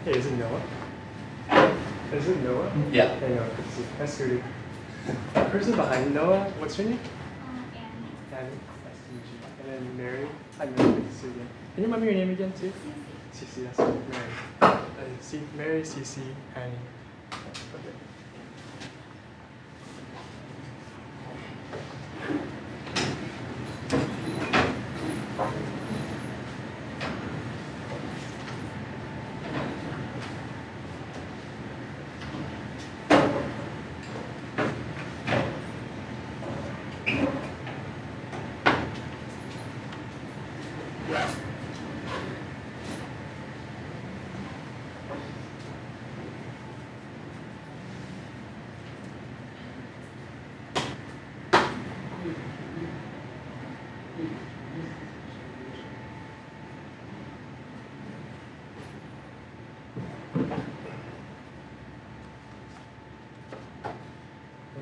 Hey, is it Noah? Is it Noah? Yeah. Hey, Noah, good to see you. Nice to meet you. The person behind Noah, what's your name? Annie. Annie. Nice to meet you. And then Mary. Hi, Mary. Good to see you again. Can you remember your name again, too? Cece, that's right. Mary. Mary, Cece, Annie. Okay.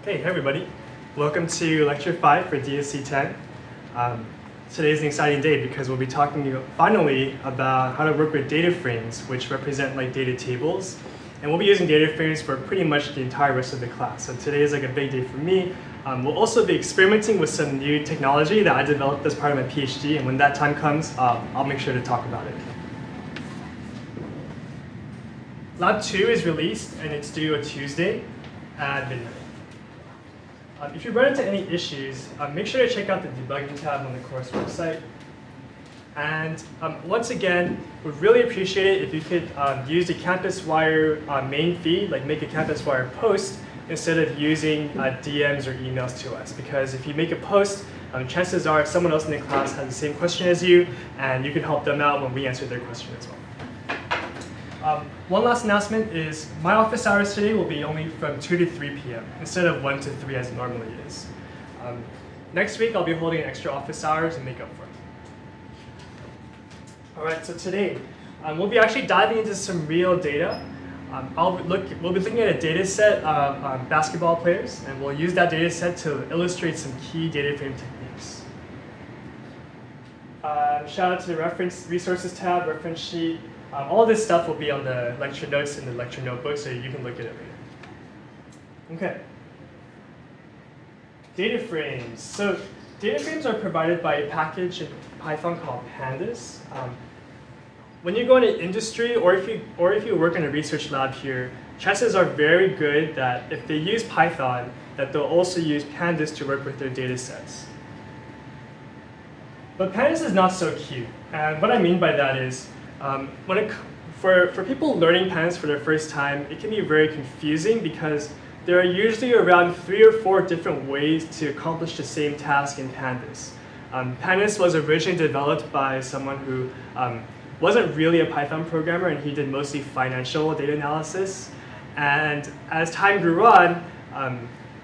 Okay, hey everybody. Welcome to Lecture 5 for DSC 10. Today is an exciting day because we'll be talking finally about how to work with DataFrames, which represent like data tables. And we'll be using DataFrames for pretty much the entire rest of the class. So today is like a big day for me. We'll also be experimenting with some new technology that I developed as part of my PhD. And when that time comes, I'll make sure to talk about it. Lab 2 is released and it's due on Tuesday at midnight. If you run into any issues, make sure to check out the debugging tab on the course website. And once again, we'd really appreciate it if you could use the CampusWire main feed, like make a CampusWire post, instead of using DMs or emails to us. Because if you make a post, chances are someone else in the class has the same question as you, and you can help them out when we answer their question as well. One last announcement is my office hours today will be only from 2 to 3 p.m. instead of 1 to 3 as it normally is. Next week I'll be holding extra office hours and make up for it. All right, so today we'll be actually diving into some real data. We'll be looking at a data set of basketball players, and we'll use that data set to illustrate some key data frame techniques. Shout out to the reference resources tab, reference sheet. All this stuff will be on the lecture notes in the lecture notebook, so you can look at it later. Okay. DataFrames. So DataFrames are provided by a package in Python called Pandas. When you go into industry, or if you work in a research lab here, chances are very good that if they use Python, that they'll also use Pandas to work with their data sets. But Pandas is not so cute, and what I mean by that is, for people learning Pandas for their first time, it can be very confusing because there are usually around 3 or 4 different ways to accomplish the same task in Pandas. Pandas was originally developed by someone who wasn't really a Python programmer, and he did mostly financial data analysis. And as time grew on,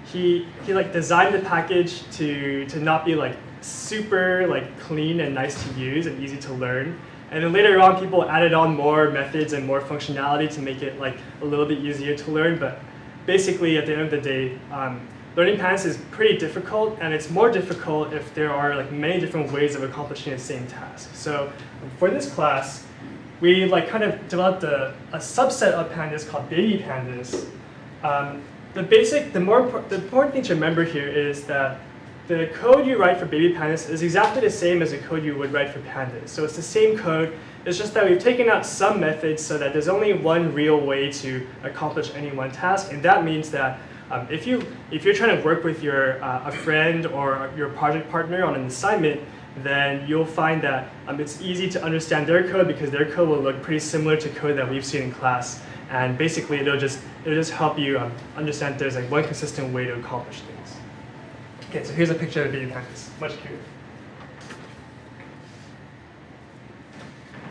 he designed the package to not be super clean and nice to use and easy to learn. And then later on, people added on more methods and more functionality to make it a little bit easier to learn. But basically, at the end of the day, learning Pandas is pretty difficult, and it's more difficult if there are many different ways of accomplishing the same task. So for this class, we kind of developed a subset of Pandas called baby Pandas. The important thing to remember here is that the code you write for baby Pandas is exactly the same as the code you would write for Pandas. So it's the same code, it's just that we've taken out some methods so that there's only one real way to accomplish any one task. And that means that if you're trying to work with a friend or your project partner on an assignment, then you'll find that it's easy to understand their code because their code will look pretty similar to code that we've seen in class. And basically, it'll just help you understand there's one consistent way to accomplish things. Okay, so here's a picture of baby Pandas, much cuter.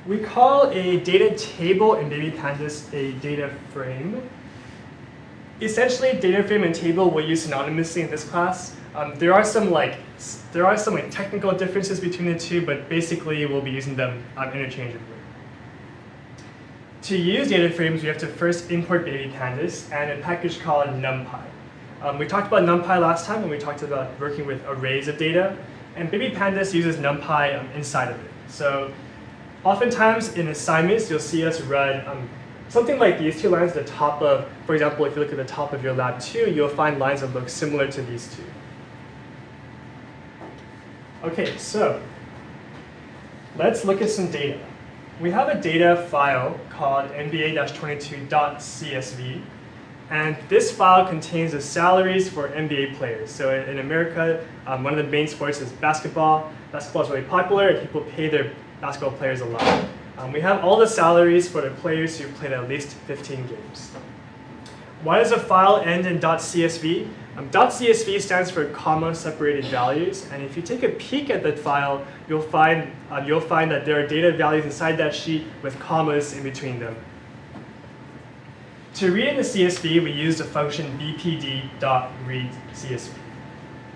We call a data table in baby Pandas a data frame. Essentially, data frame and table we'll use synonymously in this class. There are some technical differences between the two, but basically we'll be using them interchangeably. To use data frames, we have to first import baby Pandas and a package called NumPy. We talked about NumPy last time when we talked about working with arrays of data, and baby Pandas uses NumPy inside of it. So oftentimes in assignments, you'll see us run something like these two lines at the top of, for example, if you look at the top of your lab 2, you'll find lines that look similar to these two. Okay, so let's look at some data. We have a data file called NBA-22.csv, and this file contains the salaries for NBA players. So in America, one of the main sports is basketball. Basketball is really popular, and people pay their basketball players a lot. We have all the salaries for the players who played at least 15 games. Why does a file end in .csv? .csv stands for comma-separated values, and if you take a peek at that file, you'll find that there are data values inside that sheet with commas in between them. To read in the CSV, we use the function bpd.readCSV.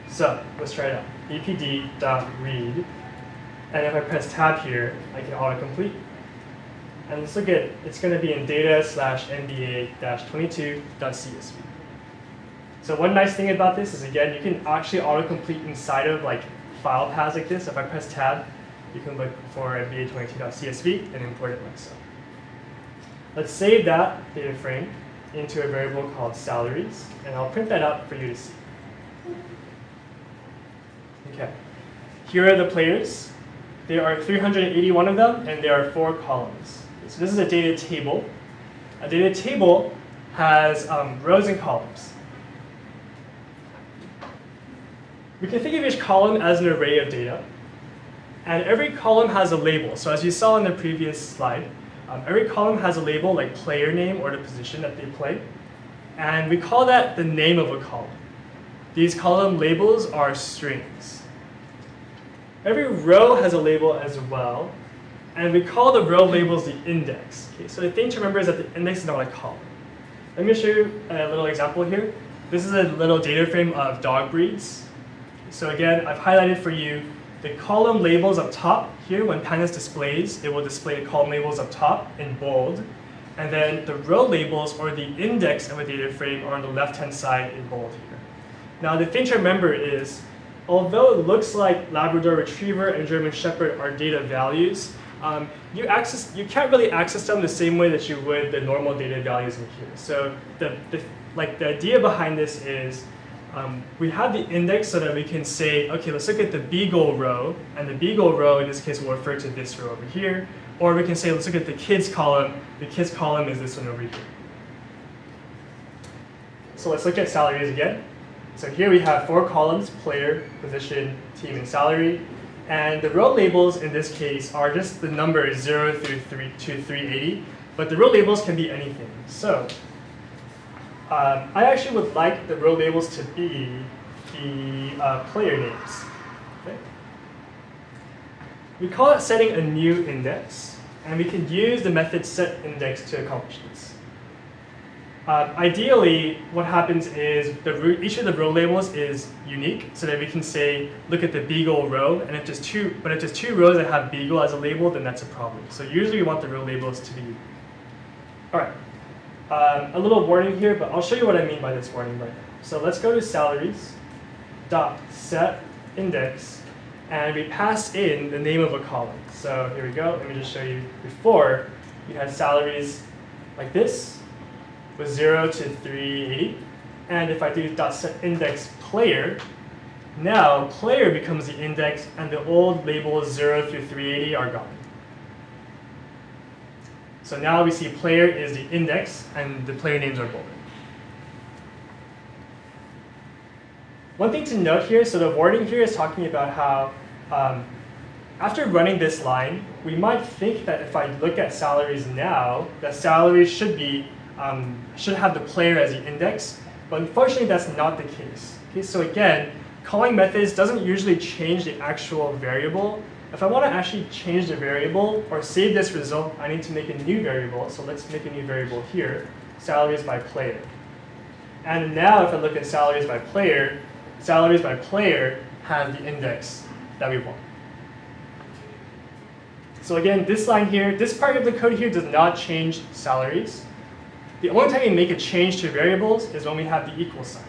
So let's try it out. bpd.read, and if I press tab here, I can autocomplete. And let's look at, it's going to be in data/nba-22.csv. So one nice thing about this is, again, you can actually autocomplete inside of like file paths like this. If I press tab, you can look for nba22.csv and import it myself. Let's save that data frame into a variable called salaries, and I'll print that out for you to see. Okay, here are the players. There are 381 of them, and there are 4 columns. So this is a data table. A data table has rows and columns. We can think of each column as an array of data, and every column has a label. So as you saw in the previous slide, every column has a label like player name or the position that they play, and we call that the name of a column. These column labels are strings. Every row has a label as well, and we call the row labels the index. Okay, so the thing to remember is that the index is not a column. Let me show you a little example here. This is a little data frame of dog breeds. So again, I've highlighted for you the column labels up top. Here, when Pandas displays, it will display the column labels up top in bold. And then the row labels, or the index of a data frame, are on the left-hand side in bold here. Now, the thing to remember is, although it looks like Labrador Retriever and German Shepherd are data values, you can't really access them the same way that you would the normal data values in here. So the idea behind this is, we have the index so that we can say, okay, let's look at the Beagle row, and the Beagle row in this case will refer to this row over here. Or we can say, let's look at the kids column. The kids column is this one over here. So let's look at salaries again. So here we have 4 columns: player, position, team, and salary. And the row labels in this case are just the numbers 0 through 380, but the row labels can be anything. So I actually would like the row labels to be the player names. Okay? We call it setting a new index, and we can use the method setIndex to accomplish this. Ideally, what happens is each of the row labels is unique, so that we can say, look at the Beagle row, and if there's two rows that have Beagle as a label, then that's a problem. So usually we want the row labels to be unique. All right. A little warning here, but I'll show you what I mean by this warning right now. So let's go to salaries.setIndex, and we pass in the name of a column. So here we go. Let me just show you. Before, you had salaries like this, with 0 to 380. And if I do .setIndex player, now player becomes the index, and the old labels 0 through 380 are gone. So now we see player is the index, and the player names are bolded. One thing to note here, so the wording here is talking about how after running this line, we might think that if I look at salaries now, that salaries should have the player as the index, but unfortunately that's not the case. Okay, so again, calling methods doesn't usually change the actual variable. If I want to actually change the variable or save this result, I need to make a new variable. So let's make a new variable here, salaries by player. And now if I look at salaries by player has the index that we want. So again, this line here, this part of the code here does not change salaries. The only time we make a change to variables is when we have the equal sign.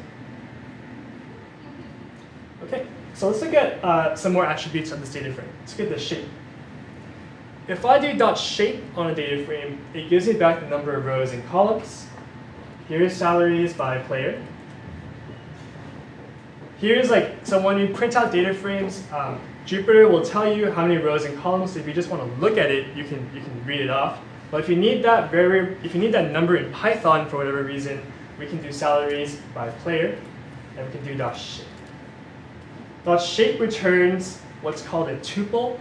Okay, so let's look at some more attributes of this data frame. Let's look at the shape. if I do dot shape on a data frame, it gives me back the number of rows and columns. Here's salaries by player. Here's so when you print out data frames, Jupyter will tell you how many rows and columns. So if you just want to look at it, you can read it off. But if you need that number in Python for whatever reason, we can do salaries by player, and we can do dot shape. Dot shape returns what's called a tuple,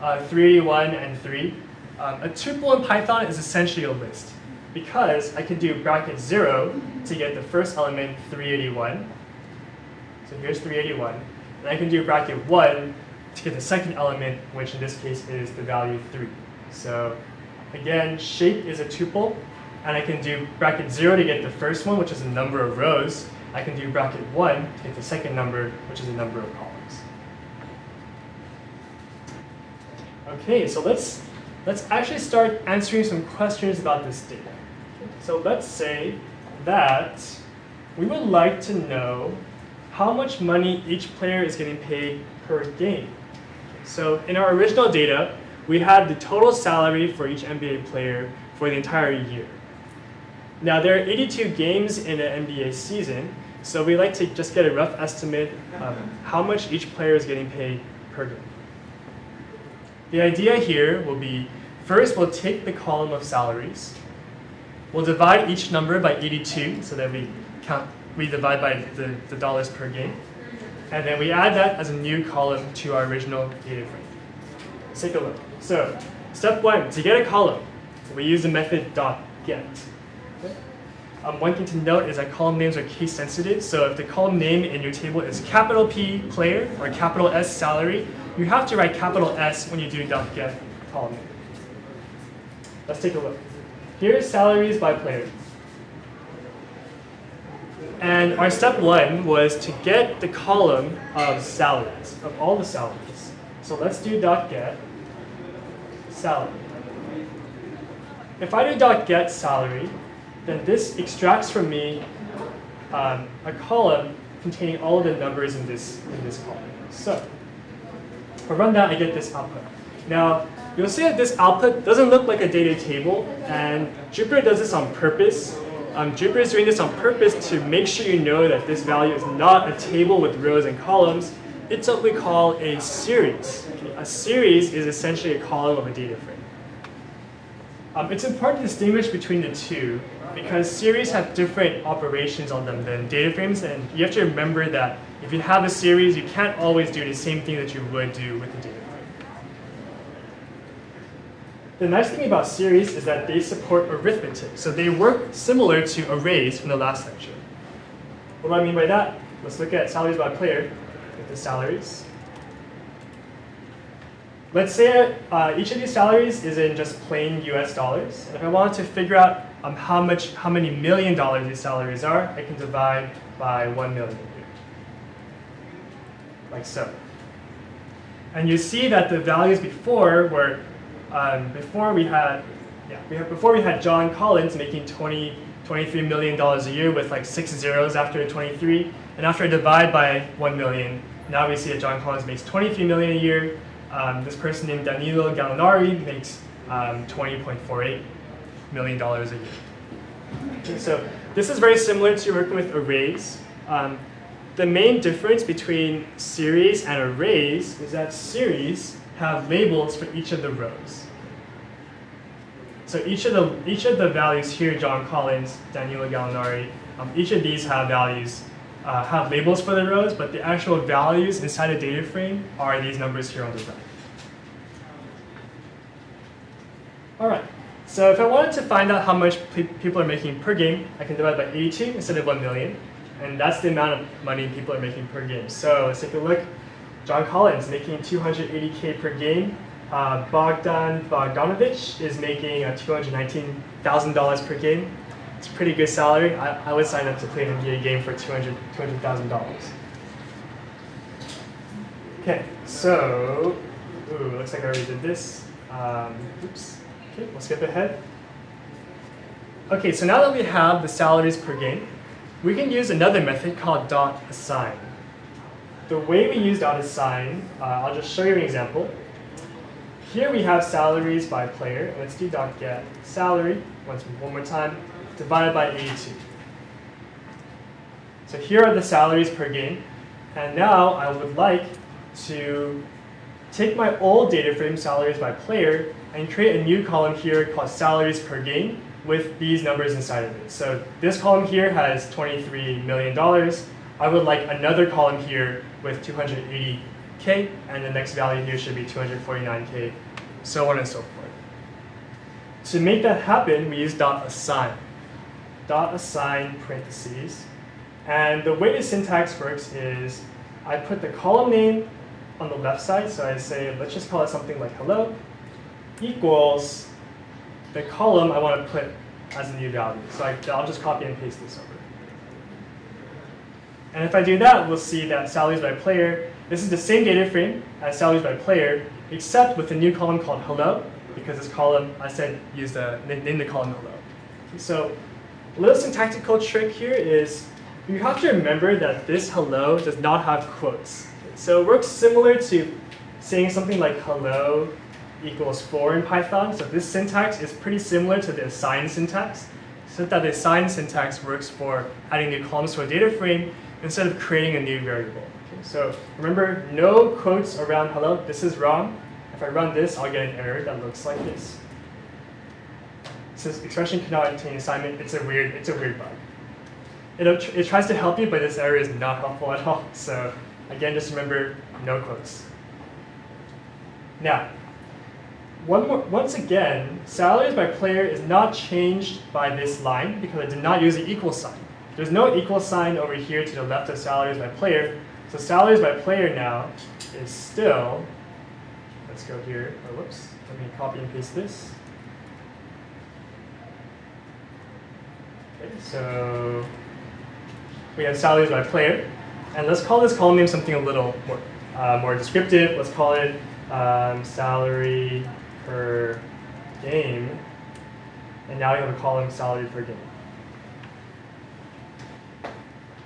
381 and 3. A tuple in Python is essentially a list, because I can do bracket 0 to get the first element, 381. So here's 381. And I can do bracket 1 to get the second element, which in this case is the value 3. So again, shape is a tuple, and I can do bracket 0 to get the first one, which is the number of rows. I can do bracket 1 to get the second number, which is the number of columns. Okay, so let's actually start answering some questions about this data. So let's say that we would like to know how much money each player is getting paid per game. So in our original data, we had the total salary for each NBA player for the entire year. Now there are 82 games in an NBA season, so we like to just get a rough estimate of how much each player is getting paid per game. The idea here will be, first we'll take the column of salaries. We'll divide each number by 82 so that we divide by the dollars per game. And then we add that as a new column to our original data frame. Let's take a look. So step 1, to get a column, we use the method .get. Okay. One thing to note is that column names are case sensitive. So if the column name in your table is capital P player or capital S salary, you have to write capital S when you do .get column name. Let's take a look. Here's salaries by player. And our step 1 was to get the column of salaries, of all the salaries. So let's do .get salary. If I do .get salary, then this extracts from me a column containing all of the numbers in this column. So if I run that, I get this output. Now, you'll see that this output doesn't look like a data table, and Jupyter does this on purpose. Jupyter is doing this on purpose to make sure you know that this value is not a table with rows and columns. It's what we call a series. A series is essentially a column of a data frame. It's important to distinguish between the two because series have different operations on them than data frames, and you have to remember that if you have a series, you can't always do the same thing that you would do with a data frame. The nice thing about series is that they support arithmetic, so they work similar to arrays from the last lecture. What do I mean by that? Let's look at salaries by player with the salaries. Let's say each of these salaries is in just plain US dollars. And if I wanted to figure out how many $1 million these salaries are, I can divide by 1 million here, like so. And you see that the values before were before we had John Collins making $23 million a year with like 6 zeros after 23, and after I divide by 1 million, now we see that John Collins makes 23 million a year. This person named Danilo Gallinari makes $20.48 million a year. Okay, so this is very similar to working with arrays. The main difference between series and arrays is that series have labels for each of the rows. So each of the values here, John Collins, Danilo Gallinari, each of these have values, have labels for the rows, but the actual values inside a data frame are these numbers here on the right. All right, so if I wanted to find out how much people are making per game, I can divide by 82 instead of 1 million, and that's the amount of money people are making per game. So let's take a look. John Collins making $280K per game. Bogdan Bogdanovic is making $219,000 per game. It's a pretty good salary. I would sign up to play an NBA game for $200,000. Okay, so looks like I already did this. Oops. Okay, we'll skip ahead. Okay, so now that we have the salaries per game, we can use another method called .assign. The way we use .assign, I'll just show you an example. here we have salaries by player. Let's do .get salary one more time, divided by 82. So here are the salaries per game. And now I would like to take my old data frame, salaries by player, and create a new column here called salaries per game with these numbers inside of it. So this column here has $23 million. I would like another column here with 280K, and the next value here should be 249K, so on and so forth. To make that happen, we use .assign. .assign parentheses. And the way the syntax works is I put the column name on the left side, so I say, let's just call it something like hello, equals the column I want to put as a new value. So I'll just copy and paste this over. And if I do that, we'll see that salaries by player, this is the same data frame as salaries by player, except with a new column called hello, because this column, I said, name the column hello. So a little syntactical trick here is you have to remember that this hello does not have quotes. So it works similar to saying something like hello equals 4 in Python. So this syntax is pretty similar to the assign syntax, except that the assign syntax works for adding new columns to a data frame instead of creating a new variable. Okay, so remember, no quotes around hello. This is wrong. If I run this, I'll get an error that looks like this. It says expression cannot contain assignment. It's a weird bug. It tries to help you, but this error is not helpful at all. So again, just remember, no quotes. Now, once again, salaries by player is not changed by this line because I did not use the equal sign. There's no equal sign over here to the left of salaries by player. So salaries by player now is still, let's go here, oh, whoops, let me copy and paste this. Okay, so we have salaries by player. And let's call this column name something a little more descriptive. Let's call it salary per game. And now we have a column salary per game.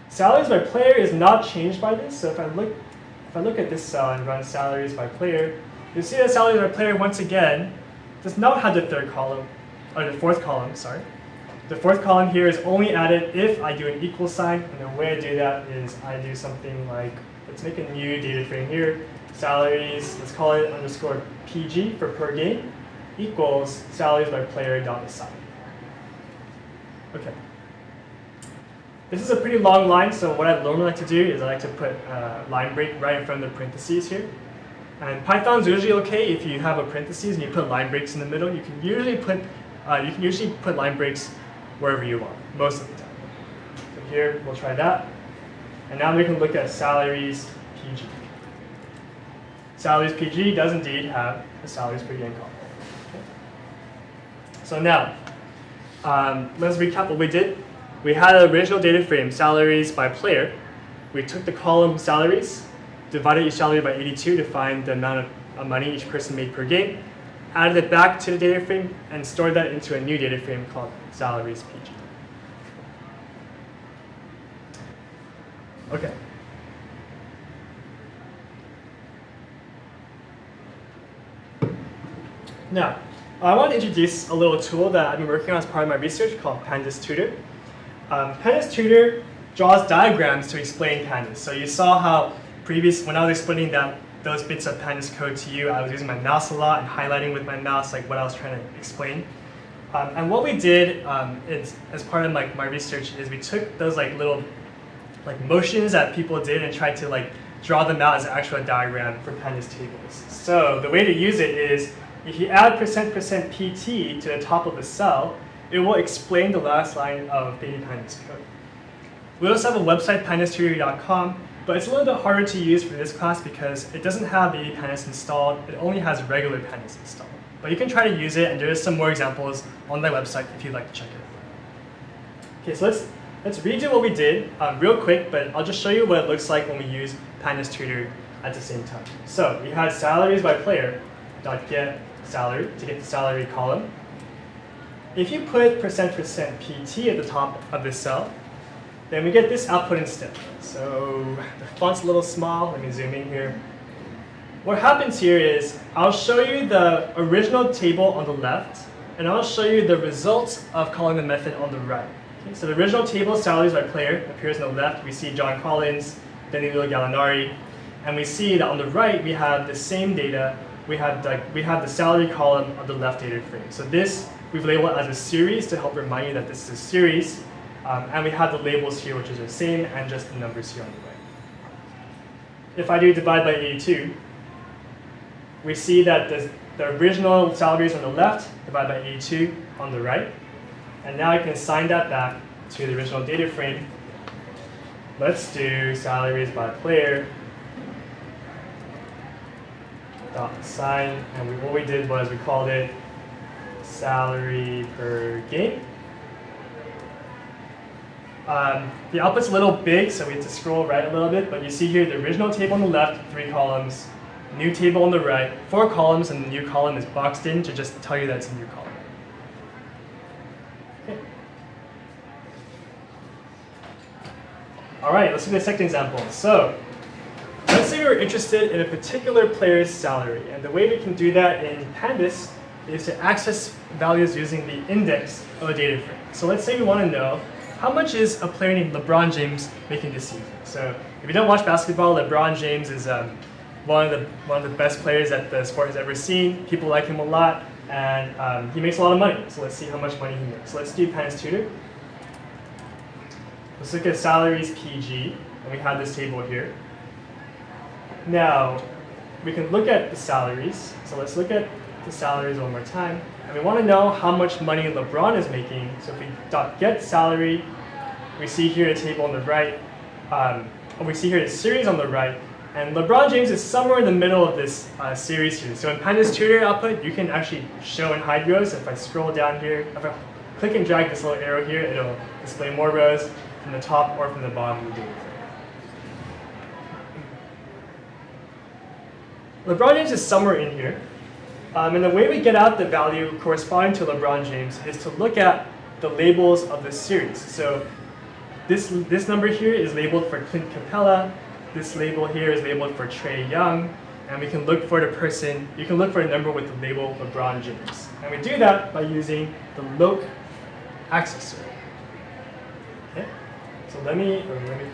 Salaries by player is not changed by this. So if I look at this cell and run salaries by player, you'll see that salaries by player once again does not have the third column, or the fourth column, sorry. The fourth column here is only added if I do an equal sign, and the way I do that is I do something like, let's make a new data frame here, salaries, let's call it underscore PG for per game, equals salaries by player dot assign. Okay. This is a pretty long line, so what I normally like to do is I like to put a line break right in front of the parentheses here. And Python's usually okay if you have a parentheses and you put line breaks in the middle. You can usually put line breaks wherever you want, most of the time. So here, we'll try that. And now we can look at salaries PG. Salaries PG does indeed have a salaries per game column. Okay. So now, let's recap what we did. We had an original data frame, salaries by player. We took the column salaries, divided each salary by 82 to find the amount of money each person made per game, added it back to the data frame, and stored that into a new data frame called salaries PG. Okay. Now, I want to introduce a little tool that I've been working on as part of my research called Pandas Tutor. Pandas Tutor draws diagrams to explain pandas. So you saw how when I was explaining those bits of pandas code to you, I was using my mouse a lot and highlighting with my mouse like what I was trying to explain. And what we did as part of my research is we took those little motions that people did and tried to draw them out as an actual diagram for pandas tables. So the way to use it is if you add %%pt to the top of the cell, it will explain the last line of baby pandas code. We also have a website, pandastutor.com, but it's a little bit harder to use for this class because it doesn't have baby pandas installed. It only has regular pandas installed. But you can try to use it, and there is some more examples on my website if you'd like to check it out. Okay, so let's redo what we did real quick, but I'll just show you what it looks like when we use Pandas Tutor at the same time. So we had salaries by player .get salary to get the salary column. If you put %%pt at the top of this cell, then we get this output instead. So the font's a little small. Let me zoom in here. what happens here is I'll show you the original table on the left, and I'll show you the results of calling the method on the right. Okay, so the original table, salaries by player, appears on the left. We see John Collins, Danilo Gallinari, and we see that on the right we have the same data. We have the salary column of the left data frame. So this we've labeled as a series to help remind you that this is a series, and we have the labels here, which is the same, and just the numbers here on the right. If I do divide by 82, we see that the original salaries on the left divided by 82 on the right. And now I can assign that back to the original data frame. Let's do salaries by player. Dot assign, and what we did was we called it salary per game. The output's a little big, so we have to scroll right a little bit, but you see here the original table on the left, 3 columns, new table on the right, 4 columns, and the new column is boxed in to just tell you that it's a new column. Okay. All right, let's look at the second example. So let's say we're interested in a particular player's salary, and the way we can do that in Pandas is to access values using the index of a data frame. So let's say we want to know how much is a player named LeBron James making this season. So if you don't watch basketball, LeBron James is one of the best players that the sport has ever seen. People like him a lot, and he makes a lot of money. So let's see how much money he makes. So let's do Pandas Tutor. Let's look at salaries PG, and we have this table here. Now, we can look at the salaries. So let's look at the salaries one more time. And we want to know how much money LeBron is making. So if we .get salary, we see here a table on the right. We see here a series on the right. And LeBron James is somewhere in the middle of this series here. So in Pandas Tutor output, you can actually show and hide rows. If I scroll down here, if I click and drag this little arrow here, it'll display more rows from the top or from the bottom of the data frame. LeBron James is somewhere in here. And the way we get out the value corresponding to LeBron James is to look at the labels of the series. So this number here is labeled for Clint Capella. This label here is labeled for Trae Young. And we can look for the person, you can look for a number with the label LeBron James. And we do that by using the loc accessor. Okay? So let me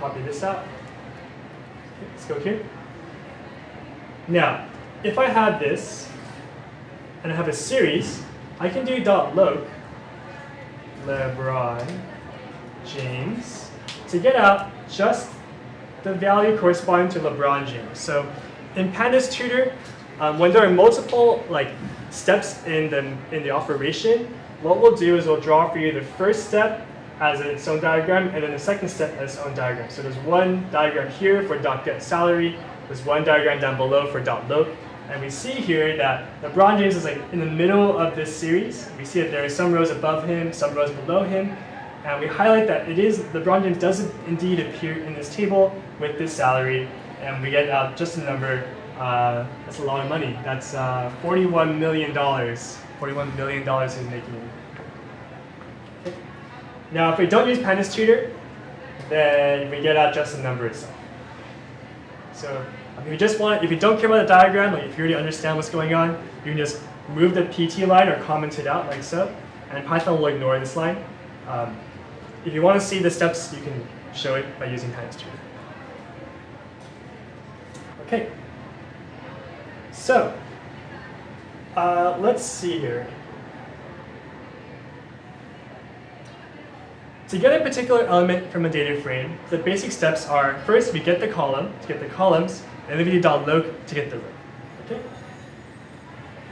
copy this out. Okay, let's go here. Now, if I have this, and I have a series, I can do .loc LeBron James to get out just the value corresponding to LeBron James. So in Pandas Tutor, when there are multiple steps in the operation, what we'll do is we'll draw for you the first step as its own diagram, and then the second step as its own diagram. So there's one diagram here for .get salary, there's one diagram down below for .loc, and we see here that LeBron James is in the middle of this series. We see that there are some rows above him, some rows below him, and we highlight that LeBron James does indeed appear in this table with this salary, and we get out just a number. That's a lot of money. That's $41 million. $41 million he's making. Okay. Now, if we don't use Pandas Tutor, then we get out just the number itself. So if you don't care about the diagram, if you already understand what's going on, you can just move the PT line or comment it out like so, and Python will ignore this line. If you want to see the steps, you can show it by using Pandas Tutor. Okay. So, let's see here. To get a particular element from a data frame, the basic steps are, first we get the column to get the columns, and then we do .loc to get the row. Okay?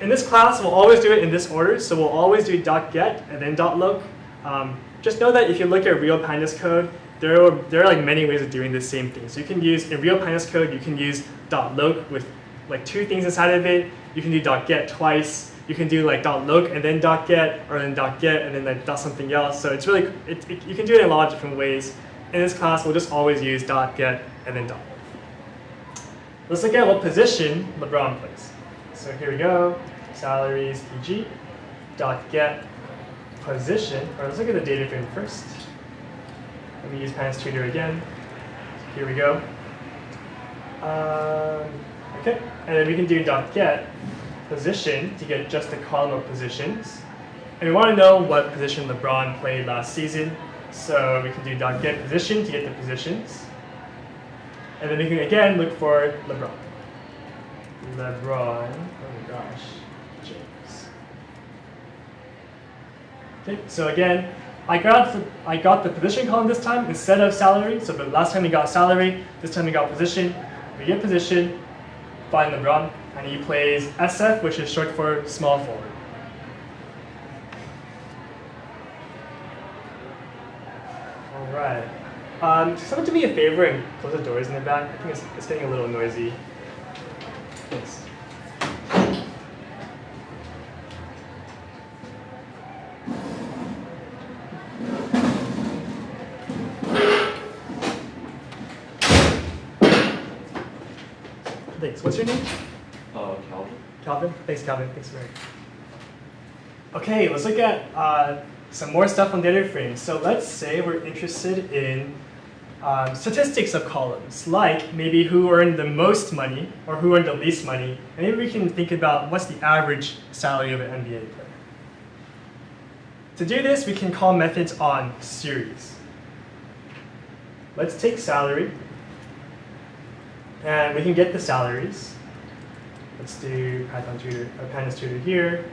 In this class, we'll always do it in this order, so we'll always do .get and then .loc. Just know that if you look at real Pandas code, there are many ways of doing the same thing. So you can use, in real Pandas code, you can use .loc with 2 things inside of it. You can do .get twice. You can do .loc and then .get, or then .get and then something else. So it's really, you can do it in a lot of different ways. In this class, we'll just always use .get and then .loc. Let's look at what position LeBron plays. So here we go, salaries PG, .get position, or let's look at the data frame first. Let me use Pandas Tutor again. Here we go. Okay, and then we can do .get position to get just a column of positions. And we want to know what position LeBron played last season, so we can do .get position to get the positions. And then we can again look for LeBron. LeBron, oh my gosh, James. Okay, so again, I got the position column this time instead of salary. So the last time we got salary, this time we got position. We get position, find LeBron, and he plays SF, which is short for small forward. All right. Someone do me a favor and close the doors in the back. I think it's getting a little noisy. Thanks. Thanks. What's your name? Calvin. Calvin? Thanks, Calvin. Thanks, Mary. Okay, let's look at some more stuff on DataFrames. So let's say we're interested in statistics of columns, like maybe who earned the most money or who earned the least money. And maybe we can think about what's the average salary of an NBA player. To do this, we can call methods on series. Let's take salary. And we can get the salaries. Let's do Pandas Tutor here,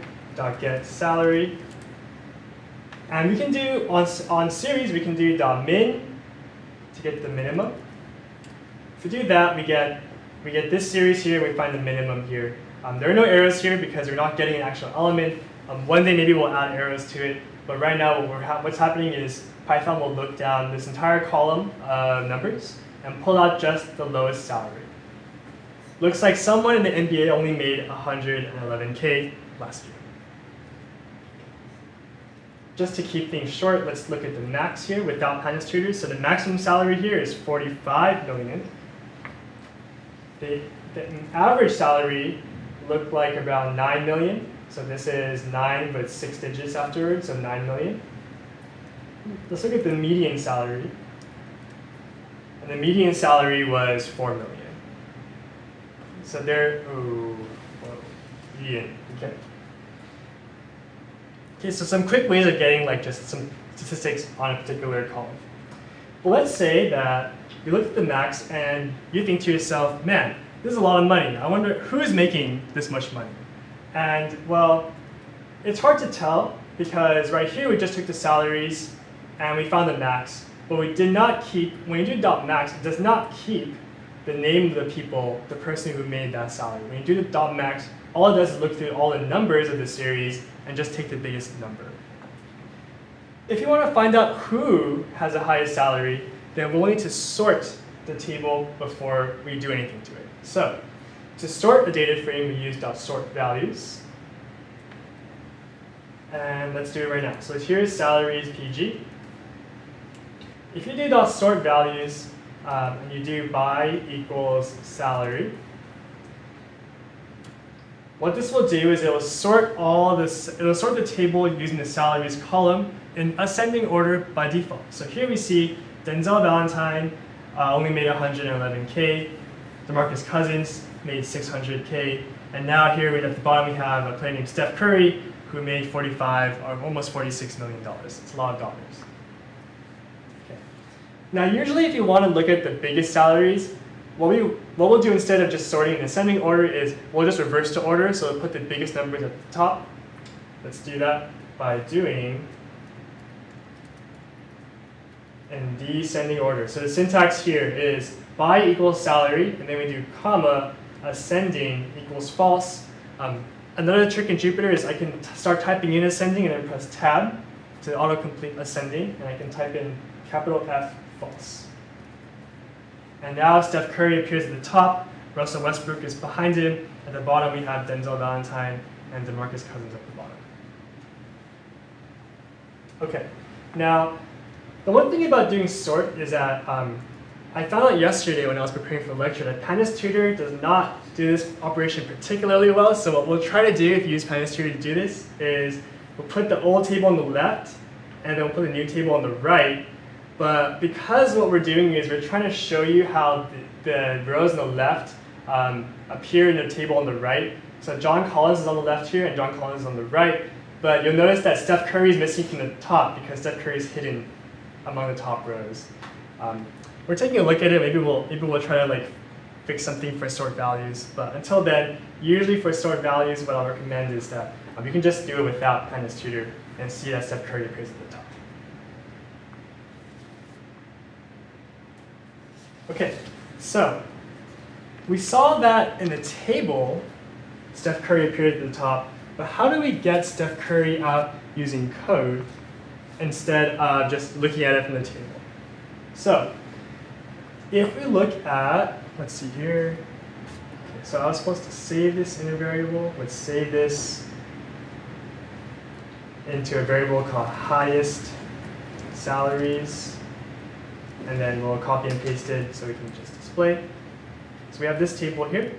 .get salary. And we can do, on series, we can do .min to get the minimum. If we do that, we get this series here, we find the minimum here. There are no arrows here because we're not getting an actual element. One day maybe we'll add arrows to it, but right now what's happening is Python will look down this entire column of numbers and pull out just the lowest salary. Looks like someone in the NBA only made 111K last year. Just to keep things short, let's look at the max here without Pandas Tutor. So the maximum salary here is 45 million. The average salary looked like around 9 million. So this is 9 but 6 digits afterwards, so 9 million. Let's look at the median salary. And the median salary was 4 million. So there, median, okay. Okay, so some quick ways of getting like just some statistics on a particular column. But let's say that you look at the max and you think to yourself, man, this is a lot of money. I wonder who's making this much money. And well, it's hard to tell because right here we just took the salaries and we found the max. But we did not keep, when you do .max, it does not keep the name of the people, the person who made that salary. When you do the .max, all it does is look through all the numbers of the series and just take the biggest number. If you want to find out who has the highest salary, then we'll need to sort the table before we do anything to it. So to sort the data frame, we use .sortValues. And let's do it right now. So here's salaries PG. If you do .sortValues, and you do by equals salary, what this will do is it will sort the table using the salaries column in ascending order by default. So here we see Denzel Valentine only made 111K, DeMarcus Cousins made 600K, and now here at the bottom we have a player named Steph Curry who made 45 or almost $46 million. It's a lot of dollars. Now, usually if you want to look at the biggest salaries, what we'll do instead of just sorting in ascending order is we'll just reverse to order, so we'll put the biggest numbers at the top. Let's do that by doing in descending order. So the syntax here is by equals salary, and then we do comma, ascending equals false. Another trick in Jupyter is I can start typing in ascending and then press tab to autocomplete ascending, and I can type in capital F false. And now Steph Curry appears at the top, Russell Westbrook is behind him, at the bottom we have Denzel Valentine and DeMarcus Cousins at the bottom. Okay, now the one thing about doing sort is that I found out yesterday when I was preparing for the lecture that Pandas Tutor does not do this operation particularly well, so what we'll try to do if you use Pandas Tutor to do this is we'll put the old table on the left and then we'll put the new table on the right. But because what we're doing is we're trying to show you how the rows on the left appear in the table on the right. So John Collins is on the left here, and John Collins is on the right. But you'll notice that Steph Curry is missing from the top because Steph Curry is hidden among the top rows. We're taking a look at it. Maybe we'll try to like fix something for sort values. But until then, usually for sort values, what I'll recommend is that you can just do it without Pandas Tutor and see that Steph Curry appears at the top. Okay, so we saw that in the table, Steph Curry appeared at the top. But how do we get Steph Curry out using code instead of just looking at it from the table? So if we look at, let's see here. Okay, so I was supposed to save this in a variable. Let's save this into a variable called highest salaries. And then we'll copy and paste it so we can just display. So we have this table here.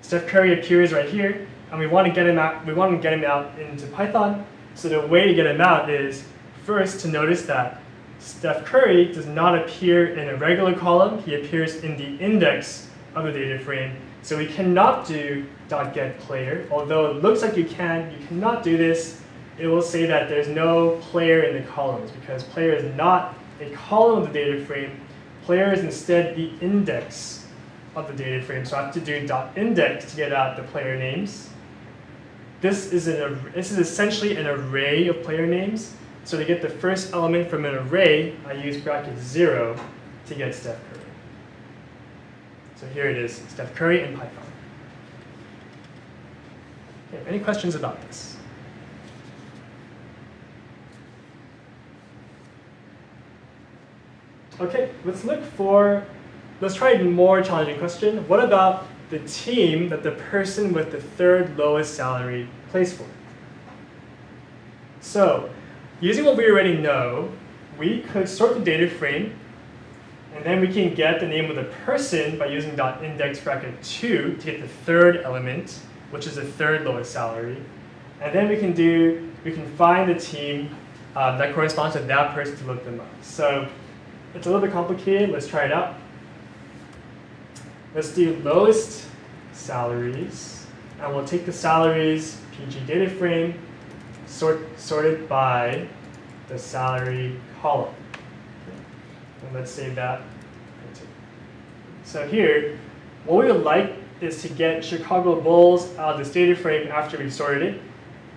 Steph Curry appears right here, and we want to get him out. We want to get him out into Python. So the way to get him out is first to notice that Steph Curry does not appear in a regular column. He appears in the index of the data frame. So we cannot do .getPlayer. Although it looks like you cannot do this. It will say that there's no player in the columns because player is not a column of the data frame. Player is instead the index of the data frame. So I have to do .index to get out the player names. This is essentially an array of player names. So to get the first element from an array, I use bracket 0 to get Steph Curry. So here it is, Steph Curry in Python. Okay, any questions about this? Okay, let's try a more challenging question. What about the team that the person with the third lowest salary plays for? So, using what we already know, we could sort the data frame, and then we can get the name of the person by using .index bracket 2 to get the third element, which is the third lowest salary. And then we can find the team that corresponds to that person to look them up. So it's a little bit complicated. Let's try it out. Let's do lowest salaries, and we'll take the salaries PG data frame, sorted by the salary column. And let's save that. So here, what we would like is to get Chicago Bulls out of this data frame after we've sorted it.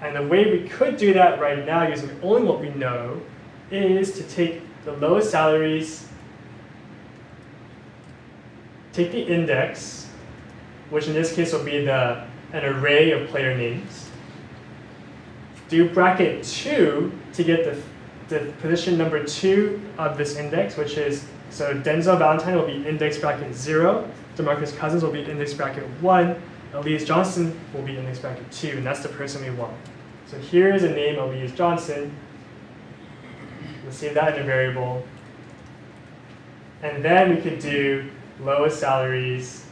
And the way we could do that right now using only what we know is to take the lowest salaries, take the index, which in this case will be an array of player names, do bracket 2 to get the position number 2 of this index, which is, so Denzel Valentine will be index bracket 0, DeMarcus Cousins will be index bracket 1, Elias Johnson will be index bracket 2, and that's the person we want. So here is a name, Elias Johnson. Let's save that in a variable. And then we could do lowest salaries.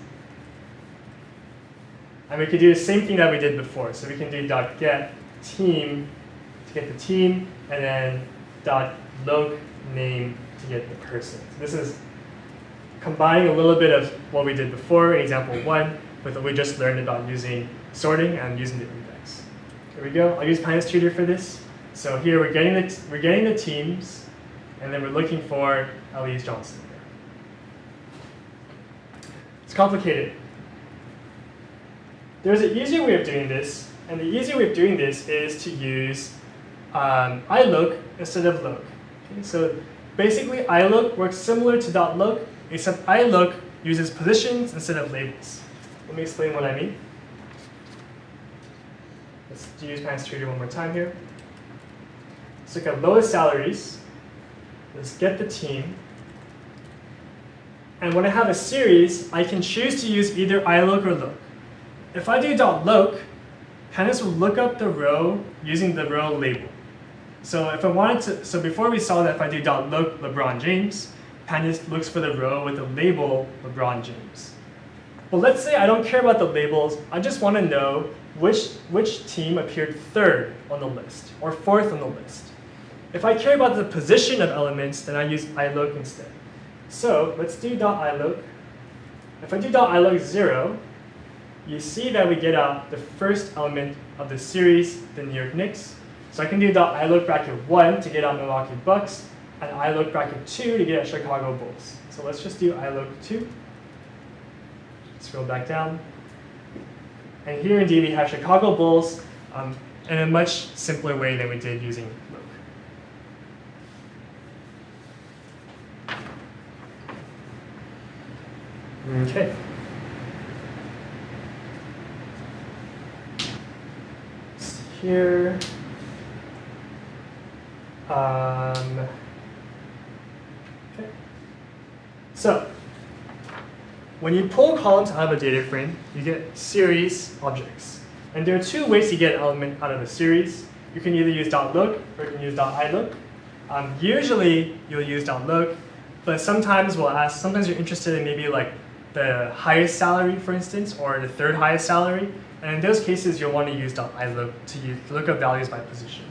And we could do the same thing that we did before. So we can do .get team to get the team, and then .loc name to get the person. So this is combining a little bit of what we did before, example 1, with what we just learned about using sorting and using the index. Here we go. I'll use Pandas Tutor for this. So here we're getting the teams, and then we're looking for Elias Johnson. It's complicated. There's an easier way of doing this, and the easier way of doing this is to use iloc instead of loc. Okay, so basically, iloc works similar to .loc, except iloc uses positions instead of labels. Let me explain what I mean. Let's use Pandas Tutor one more time here. Let's look at lowest salaries. Let's get the team. And when I have a series, I can choose to use either iloc or loc. If I do .loc, Pandas will look up the row using the row label. So if I wanted to, so before we saw that if I do .loc LeBron James, Pandas looks for the row with the label LeBron James. But let's say I don't care about the labels. I just want to know which team appeared third on the list or fourth on the list. If I care about the position of elements, then I use iloc instead. So let's do .ilook. If I do .ilook 0, you see that we get out the first element of the series, the New York Knicks. So I can do .ilook bracket 1 to get out Milwaukee Bucks, and ilook bracket 2 to get out Chicago Bulls. So let's just do ilook 2. Scroll back down. And here indeed we have Chicago Bulls in a much simpler way than we did using look. Okay. Here. Okay. So, when you pull columns out of a data frame, you get series objects. And there are two ways to get an element out of a series. You can either use .look or you can use .ilook. Usually, you'll use .look, but sometimes we'll ask, sometimes you're interested in maybe like the highest salary, for instance, or the third highest salary. And in those cases, you'll want to use .ilook to look up values by position.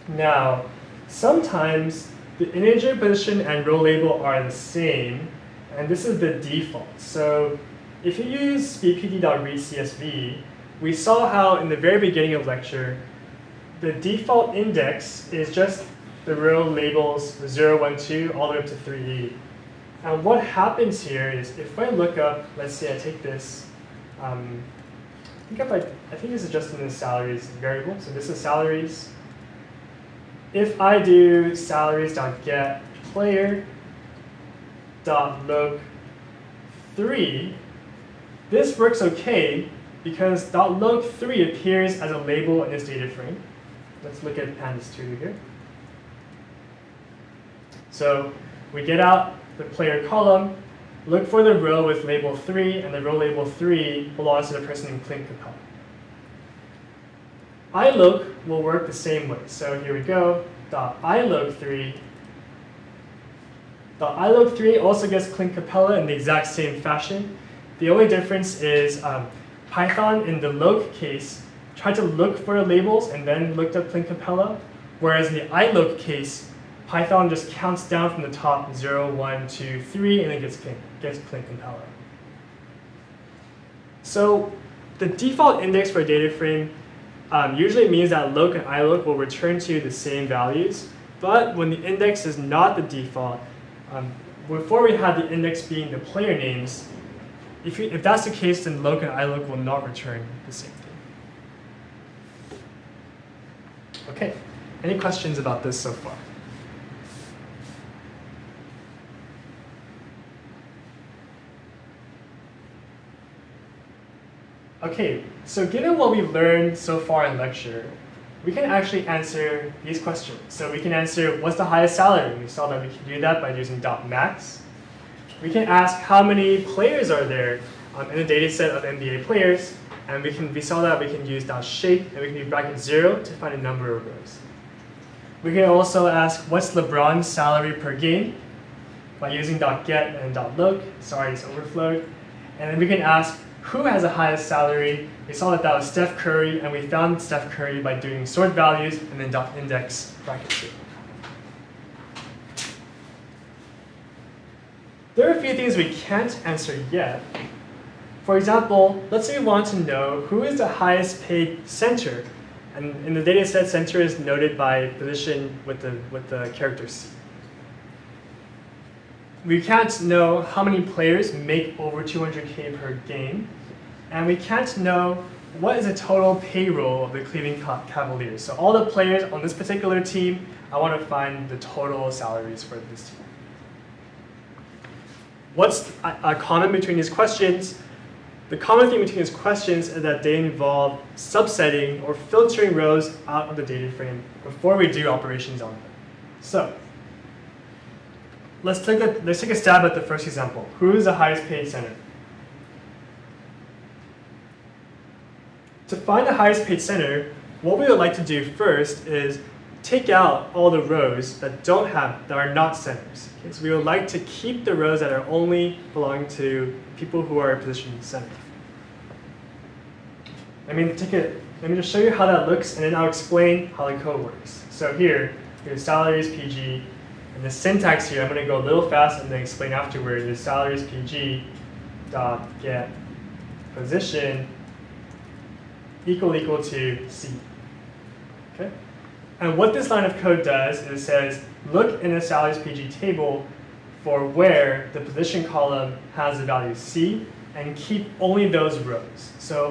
Now, sometimes the integer position and row label are the same, and this is the default. So if you use bpd.readcsv, we saw how in the very beginning of lecture, the default index is just the row labels 0, 1, 2, all the way up to 380. And what happens here is if I look up, let's say I take this, I think this is just in the salaries variable. So this is salaries. If I do salaries.get player.look 3, this works okay because .look 3 appears as a label in this data frame. Let's look at Pandas Tutor here. So we get out the player column, look for the row with label 3, and the row label 3 belongs to the person named Clint Capella. ilook will work the same way. So here we go, .ilook 3. .ilook 3 also gets Clint Capella in the exact same fashion. The only difference is Python in the look case tried to look for the labels and then looked up Clint Capella, whereas in the ilook case, Python just counts down from the top 0, 1, 2, 3, and then gets Clint Capella. So the default index for a data frame usually means that look and ilook will return to the same values, but when the index is not the default, before we had the index being the player names, if that's the case, then look and ilook will not return the same thing. Okay, any questions about this so far? Okay, so given what we've learned so far in lecture, we can actually answer these questions. So we can answer what's the highest salary? We saw that we can do that by using .max. We can ask how many players are there in a data set of NBA players, and we saw that we can use .shape and we can use bracket 0 to find a number of rows. We can also ask what's LeBron's salary per game by using .get and .look. Sorry, it's overflowed. And then we can ask who has the highest salary. We saw that was Steph Curry, and we found Steph Curry by doing sort values and then .index bracket 2. There are a few things we can't answer yet. For example, let's say we want to know who is the highest paid center. And in the data set, center is noted by position with the character C. We can't know how many players make over 200K per game. And we can't know what is the total payroll of the Cleveland Cavaliers. So all the players on this particular team, I want to find the total salaries for this team. What's common between these questions? The common thing between these questions is that they involve subsetting or filtering rows out of the data frame before we do operations on them. So let's take a stab at the first example. Who is the highest paid center? To find the highest paid center, what we would like to do first is take out all the rows that are not centers. Okay, so we would like to keep the rows that are only belonging to people who are positioned center. Let me just show you how that looks, and then I'll explain how the code works. So here's salaries, PG, And the syntax here, I'm going to go a little fast and then explain afterward, is salaries pg dot get position equal to C. Okay? And what this line of code does is it says, look in the salaries PG table for where the position column has the value C and keep only those rows. So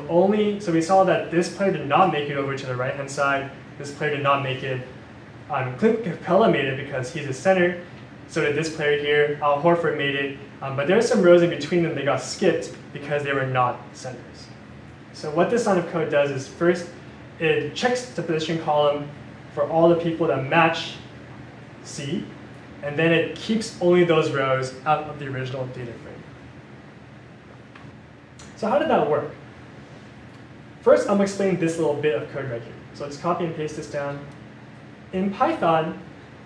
we saw that this player did not make it over to the right-hand side. This player did not make it. Clint Capella made it because he's a center. So did this player here. Al Horford made it. But there are some rows in between them that got skipped because they were not centers. So what this line of code does is first, it checks the position column for all the people that match C, and then it keeps only those rows out of the original data frame. So how did that work? First, I'm going to explain this little bit of code right here. So let's copy and paste this down. In Python,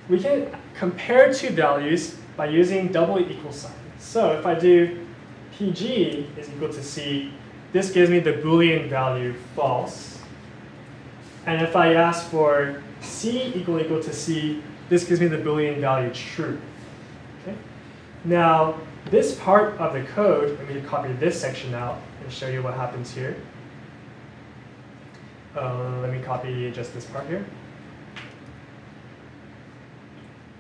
we can compare two values by using double equal signs. So if I do PG is equal to C, this gives me the Boolean value false. And if I ask for C equal to C, this gives me the Boolean value true. Okay? Now, this part of the code, let me copy this section out and show you what happens here. Let me copy just this part here.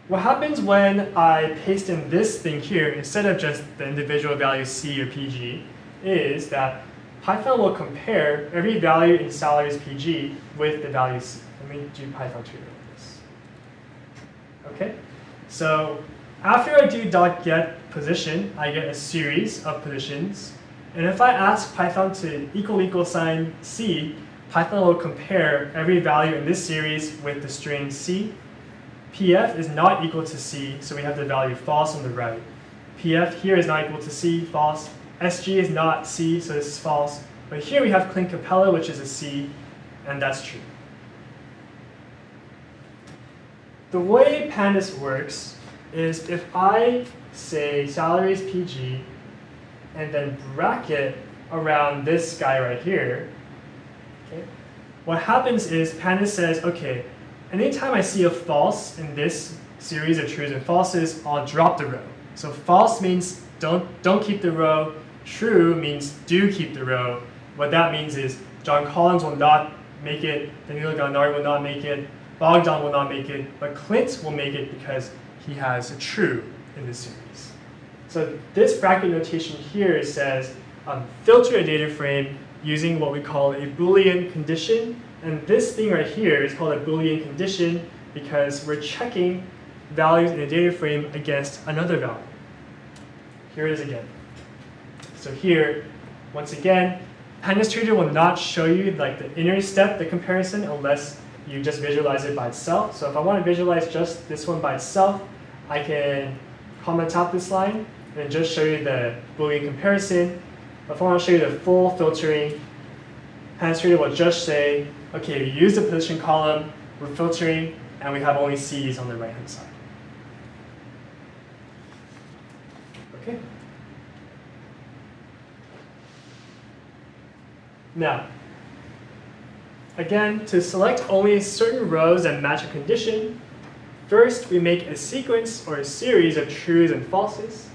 What happens when I paste in this thing here, instead of just the individual value C or PG, is that Python will compare every value in salaries PG with the value C. Let me do Python Tutor with this. Okay, so after I do .get position, I get a series of positions. And if I ask Python to equal sign C, Python will compare every value in this series with the string C. PF is not equal to C, so we have the value false on the right. PF here is not equal to C, false. SG is not C, so this is false. But here we have Clint Capella, which is a C, and that's true. The way Pandas works is if I say salaries PG and then bracket around this guy right here, okay, what happens is Pandas says, okay, anytime I see a false in this series of trues and falses, I'll drop the row. So false means don't keep the row. True means do keep the row. What that means is John Collins will not make it, Danilo Gallinari will not make it, Bogdan will not make it, but Clint will make it because he has a true in this series. So this bracket notation here says filter a data frame using what we call a Boolean condition. And this thing right here is called a Boolean condition because we're checking values in a data frame against another value. Here it is again. So here, once again, Pandas Tutor will not show you like the inner step, the comparison, unless you just visualize it by itself. So if I want to visualize just this one by itself, I can comment top this line and just show you the Boolean comparison. But if I want to show you the full filtering, Pandas Tutor will just say, okay, we use the position column, we're filtering, and we have only C's on the right-hand side. Okay. Now, again, to select only certain rows that match a condition, first we make a sequence or a series of trues and falses.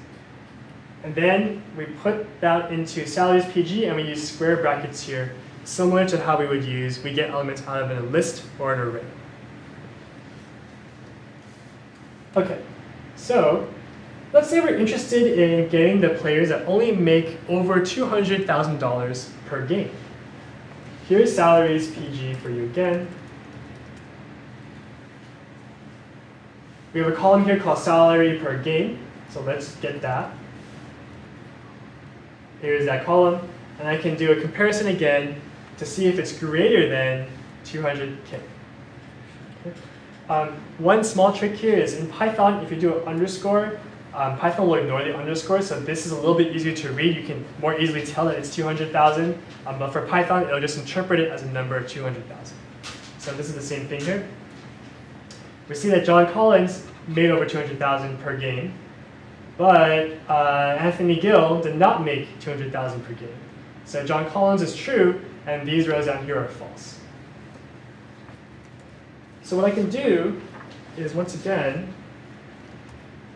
And then we put that into salaries PG and we use square brackets here, similar to how we would use we get elements out of a list or an array. Okay, so let's say we're interested in getting the players that only make over $200,000 per game. Here's salaries PG for you again. We have a column here called salary per game, so let's get that. Here's that column, and I can do a comparison again to see if it's greater than 200K. Okay. One small trick here is in Python, if you do an underscore, Python will ignore the underscore, so this is a little bit easier to read. You can more easily tell that it's 200,000, but for Python, it'll just interpret it as a number of 200,000. So this is the same thing here. We see that John Collins made over 200,000 per game, but Anthony Gill did not make 200,000 per game. So John Collins is true, and these rows down here are false. So what I can do is, once again,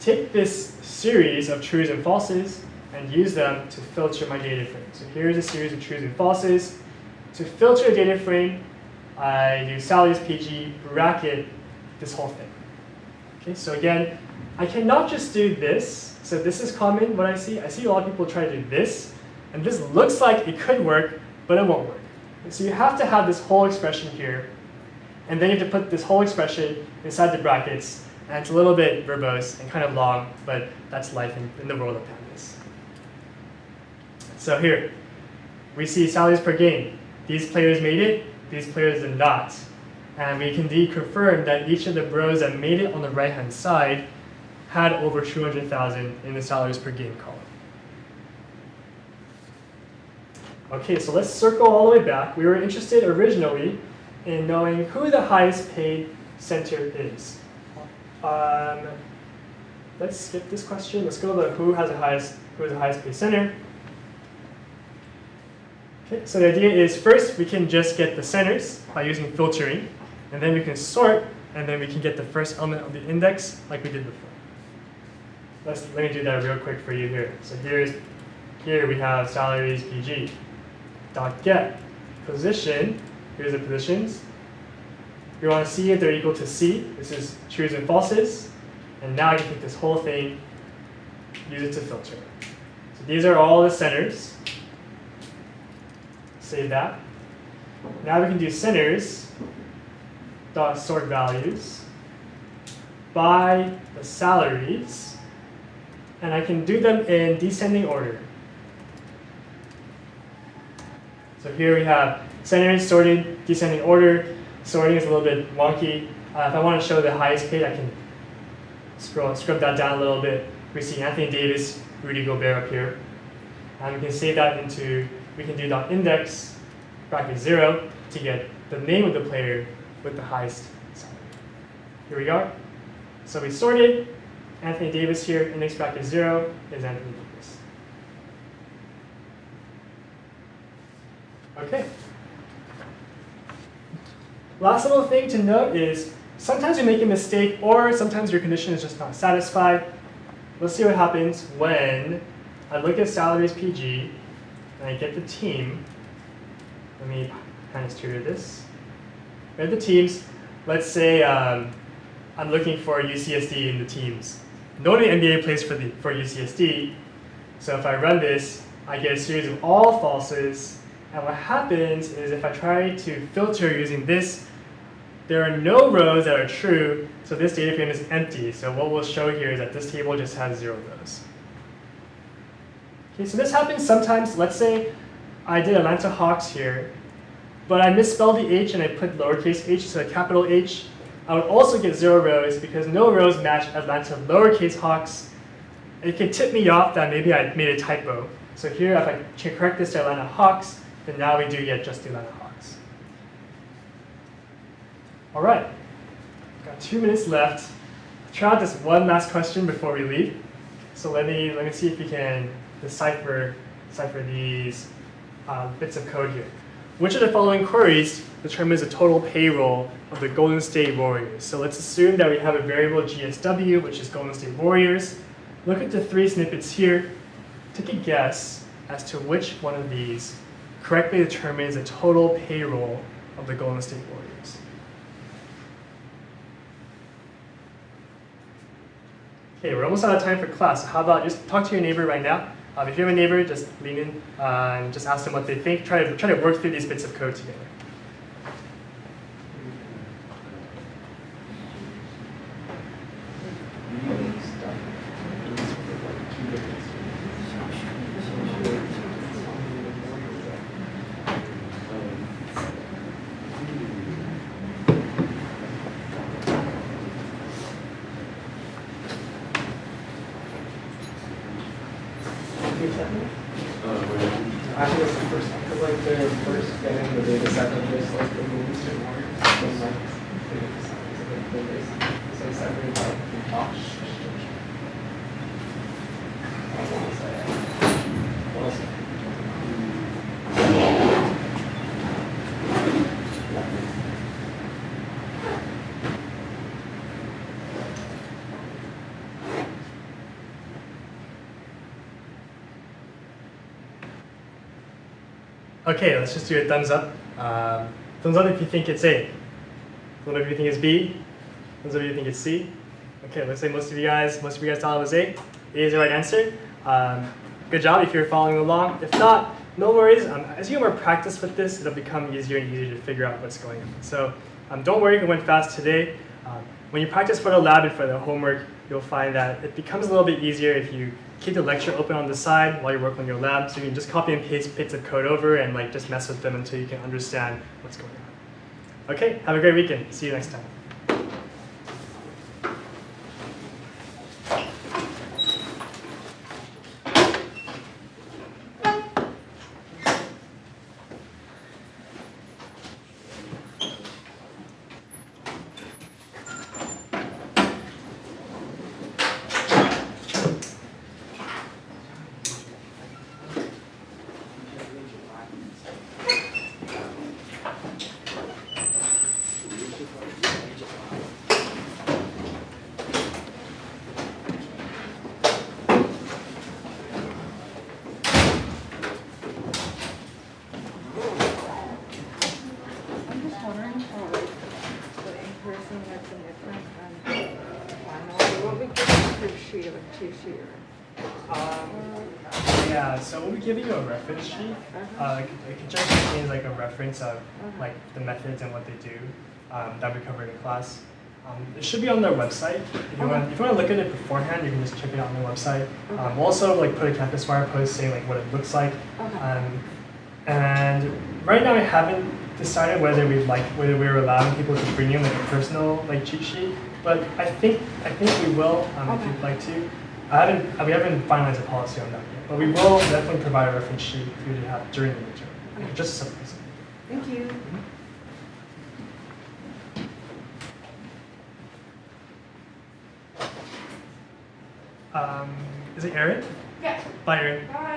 take this series of trues and falses and use them to filter my data frame. So here's a series of trues and falses. To filter a data frame, I do salaries PG bracket this whole thing. Okay, so again, I cannot just do this. So this is common, what I see. I see a lot of people try to do this, and this looks like it could work, but it won't work. And so you have to have this whole expression here, and then you have to put this whole expression inside the brackets, and it's a little bit verbose and kind of long, but that's life in the world of Pandas. So here, we see salaries per game. These players made it, these players did not. And we can confirm that each of the rows that made it on the right-hand side had over 200,000 in the salaries per game column. Okay, so let's circle all the way back. We were interested originally in knowing who the highest paid center is. Let's skip this question. Let's go to who is the highest paid center. Okay, so the idea is first we can just get the centers by using filtering, and then we can sort, and then we can get the first element of the index like we did before. Let me do that real quick for you here. So here we have salaries PG dot get position. Here's the positions. We want to see if they're equal to C. This is trues and falses. And now I can take this whole thing, use it to filter. So these are all the centers. Save that. Now we can do centers dot sort values by the salaries, and I can do them in descending order. So here we have centers sorted, descending order. Sorting is a little bit wonky. If I want to show the highest paid, I can scrub that down a little bit. We see Anthony Davis, Rudy Gobert up here. And we can save that into, we can do .index bracket 0 to get the name of the player with the highest salary. Here we go. So we sorted Anthony Davis here, index bracket 0 is Anthony Davis. Okay. Last little thing to note is sometimes you make a mistake or sometimes your condition is just not satisfied. Let's see what happens when I look at salaries PG and I get the team. Let me Pandas Tutor this. I get the teams. Let's say I'm looking for UCSD in the teams. No one in the NBA plays for UCSD. So if I run this, I get a series of all falses. And what happens is if I try to filter using this, there are no rows that are true, so this data frame is empty. So what we'll show here is that this table just has 0 rows. Okay, so this happens sometimes. Let's say I did Atlanta Hawks here, but I misspelled the H and I put lowercase h instead of capital H. I would also get 0 rows because no rows match Atlanta lowercase Hawks. It can tip me off that maybe I made a typo. So here, if I correct this to Atlanta Hawks, then now we do get just the Atlanta Hawks. All right, got 2 minutes left. I'll try out this one last question before we leave. So let me see if we can decipher these bits of code here. Which of the following queries determines the total payroll of the Golden State Warriors? So let's assume that we have a variable GSW, which is Golden State Warriors. Look at the 3 snippets here. Take a guess as to which one of these correctly determines the total payroll of the Golden State Warriors. Okay, we're almost out of time for class. So how about just talk to your neighbor right now? If you have a neighbor, just lean in and just ask them what they think. Try to work through these bits of code together. Actually, it's the first one, because like they're first getting the data set of this, like the moves to more, so like it's like separated by the top. What else? Okay, let's just do a thumbs up. Thumbs up if you think it's A. Thumbs up if you think it's B. Thumbs up if you think it's C. Okay, looks like most of you guys thought it was A. A is the right answer. Good job if you're following along. If not, no worries. As you get more practice with this, it'll become easier and easier to figure out what's going on. So don't worry if it went fast today. When you practice for the lab and for the homework, you'll find that it becomes a little bit easier if you keep the lecture open on the side while you work on your lab. So you can just copy and paste bits of code over and like just mess with them until you can understand what's going on. Okay, have a great weekend. See you next time. Yeah, so we'll be giving you a reference sheet. It just contains like a reference of like the methods and what they do that we covered in class. It should be on their website. If you want to look at it beforehand, you can just check it out on their website. We'll also like put a campus wire post saying like what it looks like. And right now I haven't decided whether we're allowing people to bring in like a personal like cheat sheet, but I think we will if you'd like to. We haven't finalized a policy on that yet, but we will definitely provide a reference sheet for you to have during the midterm. Just a surprise. Thank you. Is it Erin? Yeah. Bye, Erin. Bye.